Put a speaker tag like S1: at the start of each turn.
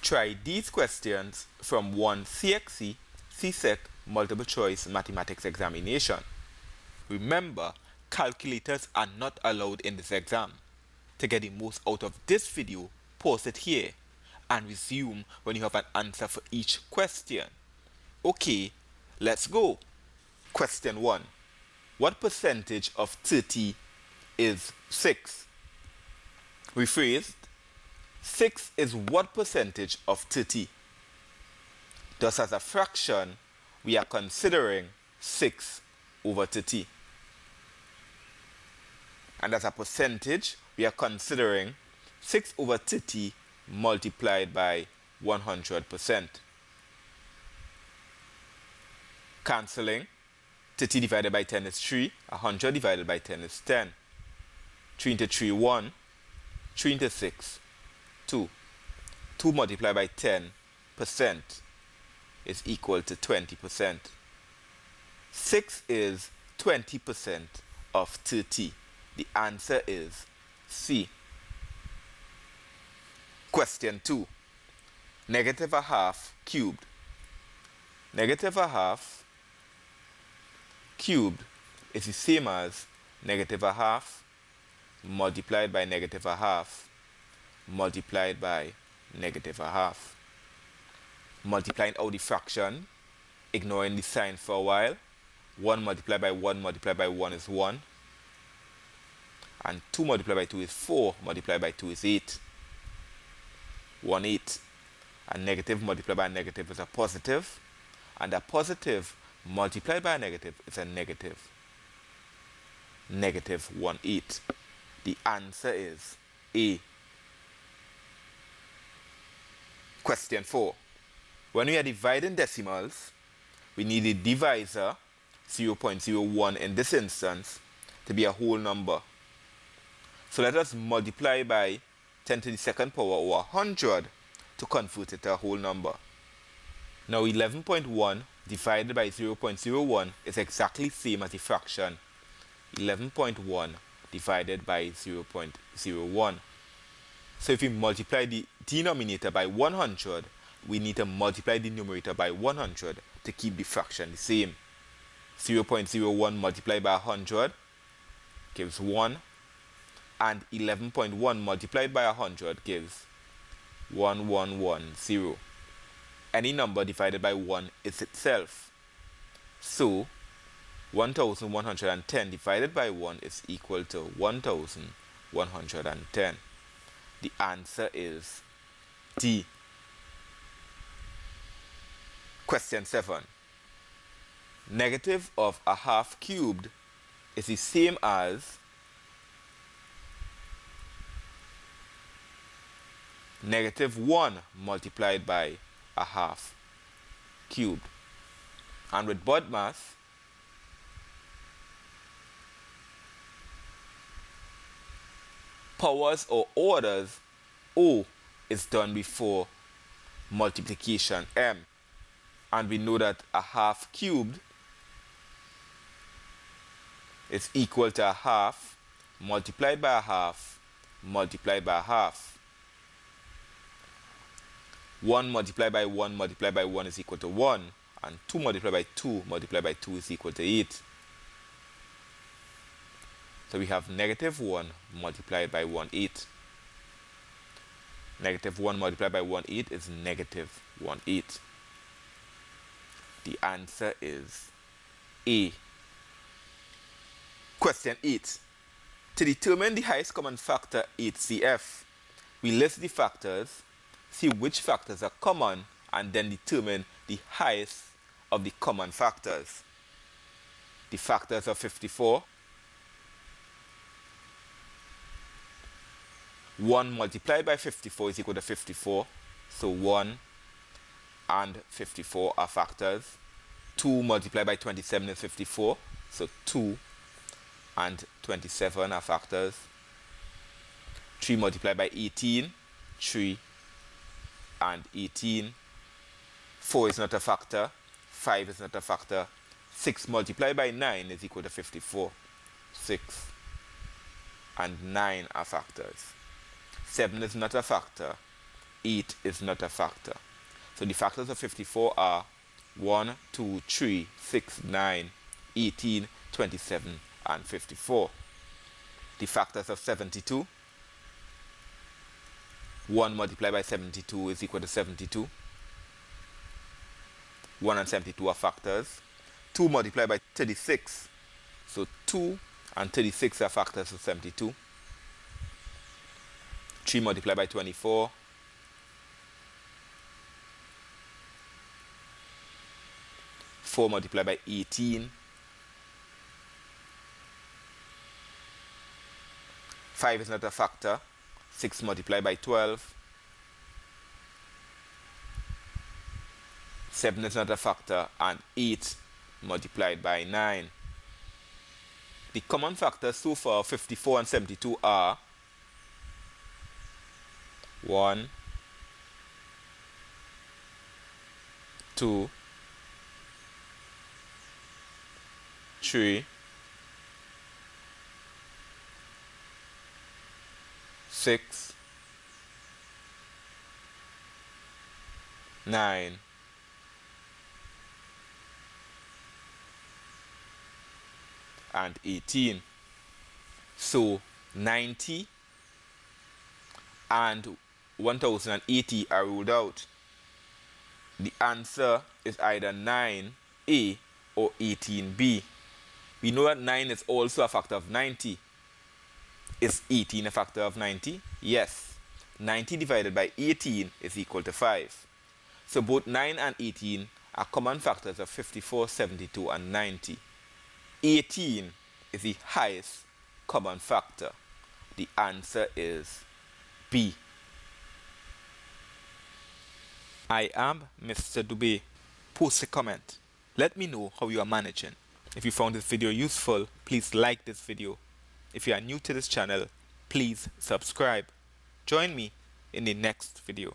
S1: Try these questions from one CXC CSEC multiple choice mathematics examination. Remember, calculators are not allowed in this exam. To get the most out of this video, pause it here and resume when you have an answer for each question. Okay, let's go. Question 1. What percentage of 30 is 6? Rephrased, 6 is what percentage of 30? Thus, as a fraction, we are considering 6 over 30. And as a percentage, we are considering 6 over 30 multiplied by 100%. Cancelling, 30 divided by 10 is 3, 100 divided by 10 is 10. 3 into 3, 1, 3 into 6, 2. 2 multiplied by 10% is equal to 20%. 6 is 20% of 30. The answer is C. Question 2. Negative a half cubed. Negative a half cubed is the same as negative a half multiplied by negative a half multiplied by negative a half. Multiplying out the fraction, ignoring the sign for a while. 1 multiplied by 1 multiplied by 1 is 1. And 2 multiplied by 2 is 4, multiplied by 2 is 8. 1 8. A negative multiplied by a negative is a positive, and a positive multiplied by a negative is a negative. Negative 1 8. The answer is A. Question 4. When we are dividing decimals, we need the divisor, 0.01 in this instance, to be a whole number. So let us multiply by 10 to the second power or 100 to convert it to a whole number. Now 11.1 divided by 0.01 is exactly the same as the fraction 11.1 divided by 0.01. So if we multiply the denominator by 100, we need to multiply the numerator by 100 to keep the fraction the same. 0.01 multiplied by 100 gives 1, and 11.1 multiplied by 100 gives 1110. Any number divided by 1 is itself. So 1110 divided by 1 is equal to 1110. The answer is D. Question 7. Negative of a half cubed is the same as negative 1 multiplied by a half cubed. And with BODMAS, powers or orders, O is done before multiplication M. And we know that a half cubed is equal to a half multiplied by a half multiplied by a half. 1 multiplied by 1 multiplied by 1 is equal to 1, and 2 multiplied by 2 multiplied by 2 is equal to 8. So we have negative 1 multiplied by 1 8. Negative 1 multiplied by 1 8 is negative 1 8. The answer is A. Question 8. To determine the highest common factor HCF, we list the factors, see which factors are common, and then determine the highest of the common factors. The factors are 54. 1 multiplied by 54 is equal to 54. So 1 and 54 are factors. 2 multiplied by 27 is 54. So 2 and 27 are factors. 3 multiplied by 18, 3 and 18. 4 is not a factor. 5 is not a factor. 6 multiplied by 9 is equal to 54. 6 and 9 are factors. 7 is not a factor. 8 is not a factor. So the factors of 54 are 1, 2, 3, 6, 9, 18, 27, and 54. The factors of 72, 1 multiplied by 72 is equal to 72. 1 and 72 are factors. 2 multiplied by 36. So 2 and 36 are factors of 72. 3 multiplied by 24. 4 multiplied by 18. 5 is not a factor. 6 multiplied by 12. 7 is not a factor, and 8 multiplied by 9. The common factors so far 54 and 72 are 1, 2, 3, 6, 9, and 18. So 90 and 1080 are ruled out. The answer is either 9A or 18B. We know that 9 is also a factor of 90. Is 18 a factor of 90? Yes. 90 divided by 18 is equal to 5. So both 9 and 18 are common factors of 54, 72, and 90. 18 is the highest common factor. The answer is B. I am Mr. Dube. Post a comment. Let me know how you are managing. If you found this video useful, please like this video. If you are new to this channel, please subscribe. Join me in the next video.